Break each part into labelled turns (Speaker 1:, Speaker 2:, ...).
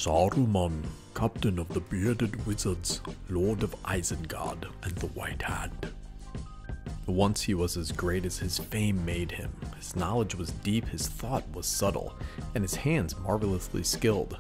Speaker 1: Saruman, captain of the bearded wizards, lord of Isengard and the White Hand. Once he was as great as his fame made him. His knowledge was deep, his thought was subtle, and his hands marvelously skilled.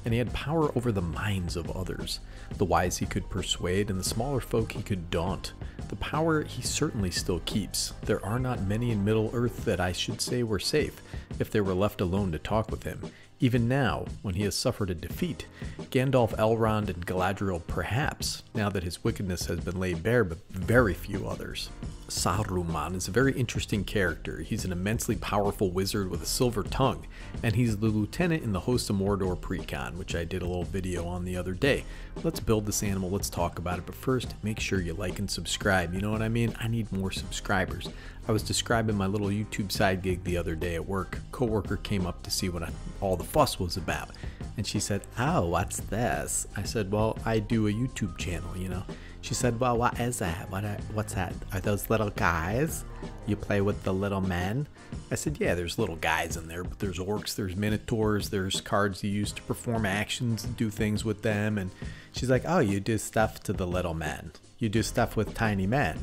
Speaker 1: And he had power over the minds of others. The wise he could persuade, and the smaller folk he could daunt. The power he certainly still keeps. There are not many in Middle-earth that I should say were safe, if they were left alone to talk with him. Even now, when he has suffered a defeat, Gandalf, Elrond, and Galadriel perhaps, now that his wickedness has been laid bare, but very few others. Saruman is a very interesting character. He's an immensely powerful wizard with a silver tongue, and he's the lieutenant in the Host of Mordor Precon, which I did a little video on the other day. Let's build this animal, let's talk about it, but first, make sure you like and subscribe, you know what I mean? I need more subscribers. I was describing my little YouTube side gig the other day at work. Coworker came up to see what all the fuss was about, and she said, "Oh, what's this?" I said, "Well, I do a YouTube channel, you know." She said, "Well, what is that? What's that? Are those little guys? You play with the little men?" I said, "Yeah, there's little guys in there, but there's orcs, there's minotaurs, there's cards you use to perform actions and do things with them." And she's like, "Oh, you do stuff to the little men. You do stuff with tiny men."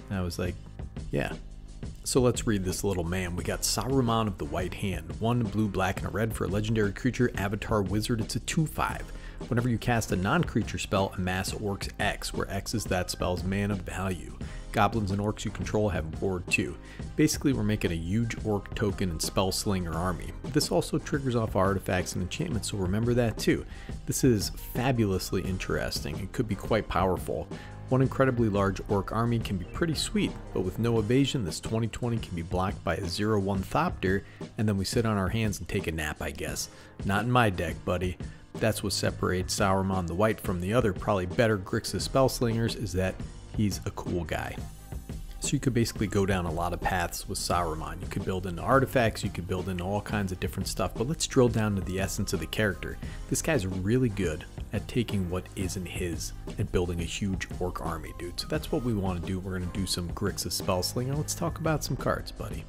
Speaker 1: And I was like, "Yeah." So let's read this little man. We got Saruman of the White Hand. 1 blue, black, and a red for a legendary creature, avatar wizard. It's a 2/5. Whenever you cast a non-creature spell, amass orcs X, where X is that spell's mana value. Goblins and orcs you control have ward 2. Basically, we're making a huge orc token and spell slinger army. This also triggers off artifacts and enchantments, so remember that too. This is fabulously interesting. It could be quite powerful. One incredibly large orc army can be pretty sweet, but with no evasion, this 20/20 can be blocked by a 0/1 Thopter, and then we sit on our hands and take a nap, I guess. Not in my deck, buddy. That's what separates Saruman the White from the other, probably better Grixis Spellslingers, is that he's a cool guy. So you could basically go down a lot of paths with Saruman. You could build into artifacts, you could build into all kinds of different stuff, but let's drill down to the essence of the character. This guy's really good at taking what isn't his and building a huge orc army, dude. So that's what we want to do. We're going to do some Grixis Spellslinger. Let's talk about some cards, buddy.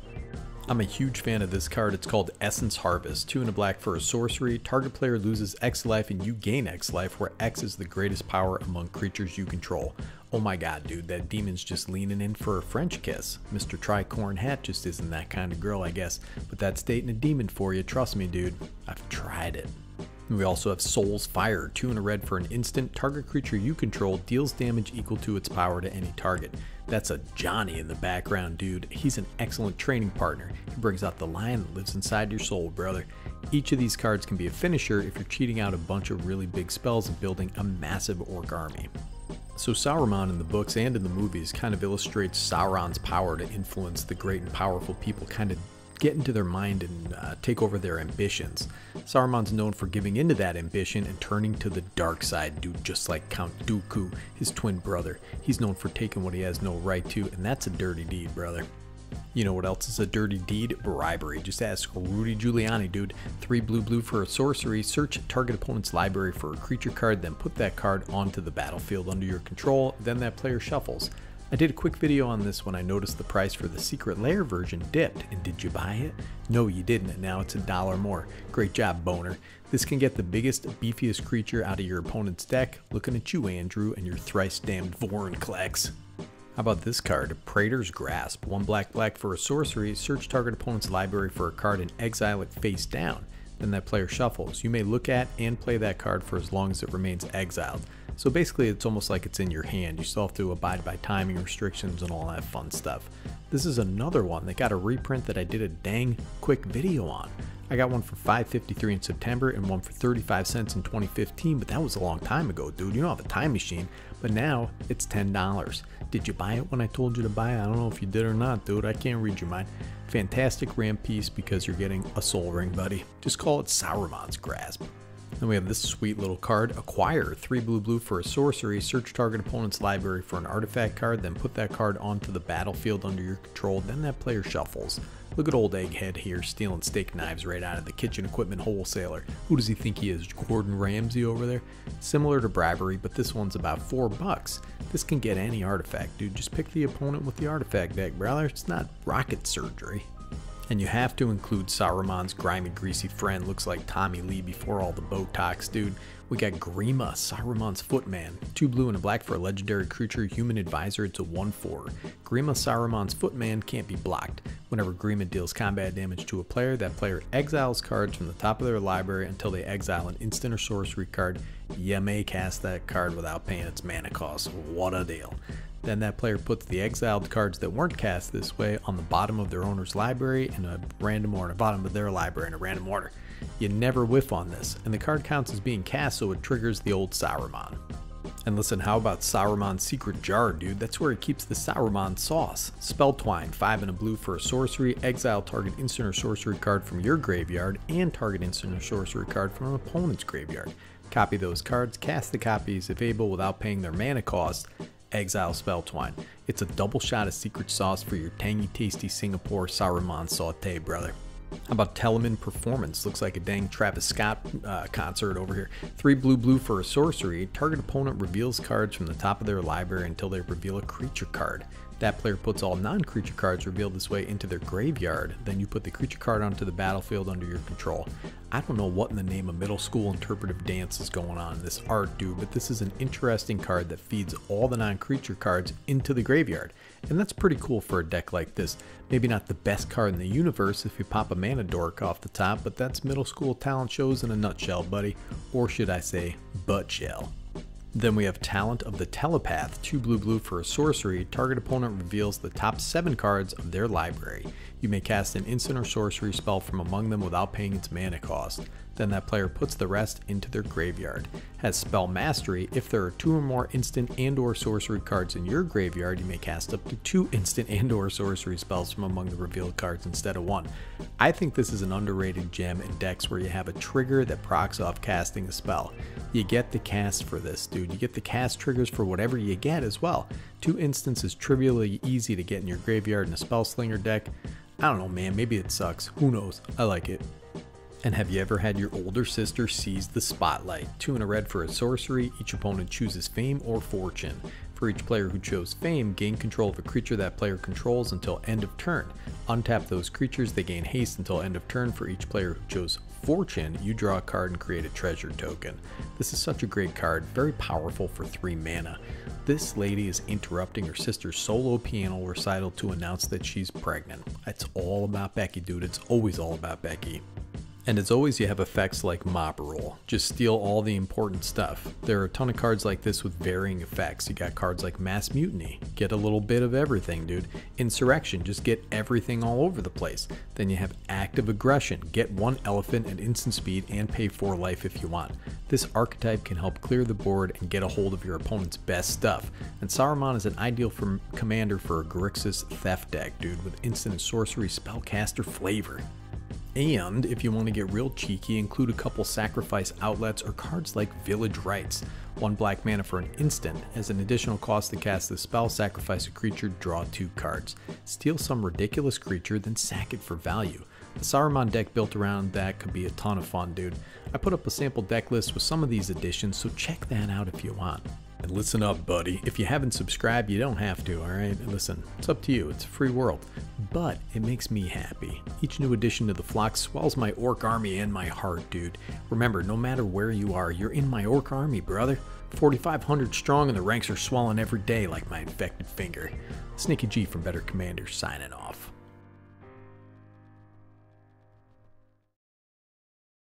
Speaker 1: I'm a huge fan of this card. It's called Essence Harvest. 2 and a black for a sorcery. Target player loses X life and you gain X life, where X is the greatest power among creatures you control. Oh my god, dude, that demon's just leaning in for a French kiss. Mr. Tricorn Hat just isn't that kind of girl, I guess. But that's dating a demon for you, trust me, dude. I've tried it. We also have Soul's Fire, 2 and a red for an instant. Target creature you control deals damage equal to its power to any target. That's a Johnny in the background, dude. He's an excellent training partner. He brings out the lion that lives inside your soul, brother. Each of these cards can be a finisher if you're cheating out a bunch of really big spells and building a massive orc army. So Saruman in the books and in the movies kind of illustrates Sauron's power to influence the great and powerful people, kind of get into their mind and take over their ambitions. Saruman's known for giving into that ambition and turning to the dark side, dude, just like Count Dooku, his twin brother. He's known for taking what he has no right to, and that's a dirty deed, brother. You know what else is a dirty deed? Bribery. Just ask Rudy Giuliani, dude. 3 blue for a sorcery. Search target opponent's library for a creature card, then put that card onto the battlefield under your control, then that player shuffles. I did a quick video on this when I noticed the price for the Secret Lair version dipped, and did you buy it? No, you didn't, and now it's $1 more. Great job, boner. This can get the biggest, beefiest creature out of your opponent's deck. Looking at you, Andrew, and your thrice damned Vorinclex. How about this card? Praetor's Grasp. 1 black for a sorcery. Search target opponent's library for a card and exile it face down. Then that player shuffles. You may look at and play that card for as long as it remains exiled. So basically it's almost like it's in your hand. You still have to abide by timing restrictions and all that fun stuff. This is another one that got a reprint that I did a dang quick video on. I got one for $5.53 in September and one for 35 cents in 2015, but that was a long time ago, dude. You don't have a time machine, but now it's $10. Did you buy it when I told you to buy it? I don't know if you did or not, dude. I can't read your mind. Fantastic ramp piece because you're getting a soul ring, buddy. Just call it Saruman's Grasp. Then we have this sweet little card, Acquire. 3 blue for a sorcery. Search target opponent's library for an artifact card, then put that card onto the battlefield under your control, then that player shuffles. Look at old Egghead here, stealing steak knives right out of the kitchen equipment wholesaler. Who does he think he is, Gordon Ramsay over there? Similar to Bribery, but this one's about $4. This can get any artifact, dude. Just pick the opponent with the artifact deck, brother. It's not rocket surgery. And you have to include Saruman's grimy, greasy friend. Looks like Tommy Lee before all the Botox, dude. We got Grima, Saruman's footman. 2 blue and a black for a legendary creature, human advisor. It's a 1/4. Grima, Saruman's footman, can't be blocked. Whenever Grima deals combat damage to a player, that player exiles cards from the top of their library until they exile an instant or sorcery card. You may cast that card without paying its mana cost. What a deal. Then that player puts the exiled cards that weren't cast this way on the bottom of their owner's library in a random order, bottom of their library in a random order. You never whiff on this, and the card counts as being cast, so it triggers the old Saruman. And listen, how about Saruman's secret jar, dude? That's where he keeps the Saruman sauce. Spell Twine, 5 and a blue for a sorcery. Exile target instant or sorcery card from your graveyard and target instant or sorcery card from an opponent's graveyard. Copy those cards, cast the copies if able without paying their mana cost. Exile Spell Twine. It's a double shot of secret sauce for your tangy, tasty Singapore Saruman saute, brother. How about Telemann Performance? Looks like a dang Travis Scott concert over here. 3 blue for a sorcery. Target opponent reveals cards from the top of their library until they reveal a creature card. That player puts all non-creature cards revealed this way into their graveyard. Then you put the creature card onto the battlefield under your control. I don't know what in the name of middle school interpretive dance is going on in this art, dude, but this is an interesting card that feeds all the non-creature cards into the graveyard. And that's pretty cool for a deck like this. Maybe not the best card in the universe if you pop a mana dork off the top, but that's middle school talent shows in a nutshell, buddy. Or should I say, butt shell. Then we have Talent of the Telepath, 2 blue for a sorcery. Target opponent reveals the top 7 cards of their library. You may cast an instant or sorcery spell from among them without paying its mana cost. Then that player puts the rest into their graveyard. Has Spell Mastery. If there are 2 or more instant and or sorcery cards in your graveyard, you may cast up to 2 instant and or sorcery spells from among the revealed cards instead of 1. I think this is an underrated gem in decks where you have a trigger that procs off casting a spell. You get the cast for this, dude. You get the cast triggers for whatever you get as well. 2 instants is trivially easy to get in your graveyard in a Spell Slinger deck. I don't know, man, maybe it sucks. Who knows? I like it. And have you ever had your older sister seize the spotlight? 2 and a red for a sorcery. Each opponent chooses Fame or Fortune. For each player who chose Fame, gain control of a creature that player controls until end of turn. Untap those creatures, they gain haste until end of turn. For each player who chose Fortune, you draw a card and create a treasure token. This is such a great card, very powerful for 3 mana. This lady is interrupting her sister's solo piano recital to announce that she's pregnant. It's all about Becky, dude. It's always all about Becky. And as always, you have effects like Mob Rule. Just steal all the important stuff. There are a ton of cards like this with varying effects. You got cards like Mass Mutiny. Get a little bit of everything, dude. Insurrection. Just get everything all over the place. Then you have Active Aggression. Get 1 elephant at instant speed and pay 4 life if you want. This archetype can help clear the board and get a hold of your opponent's best stuff. And Saruman is an ideal commander for a Grixis Theft deck, dude, with instant and sorcery spellcaster flavor. And if you want to get real cheeky, include a couple sacrifice outlets or cards like Village Rites. 1 black mana for an instant. As an additional cost to cast the spell, sacrifice a creature, draw 2 cards. Steal some ridiculous creature, then sack it for value. The Saruman deck built around that could be a ton of fun, dude. I put up a sample deck list with some of these additions, so check that out if you want. And listen up, buddy. If you haven't subscribed, you don't have to, alright? Listen, it's up to you. It's a free world. But it makes me happy. Each new addition to the flock swells my orc army and my heart, dude. Remember, no matter where you are, you're in my orc army, brother. 4,500 strong and the ranks are swelling every day like my infected finger. Sneaky G from Better Commanders signing off.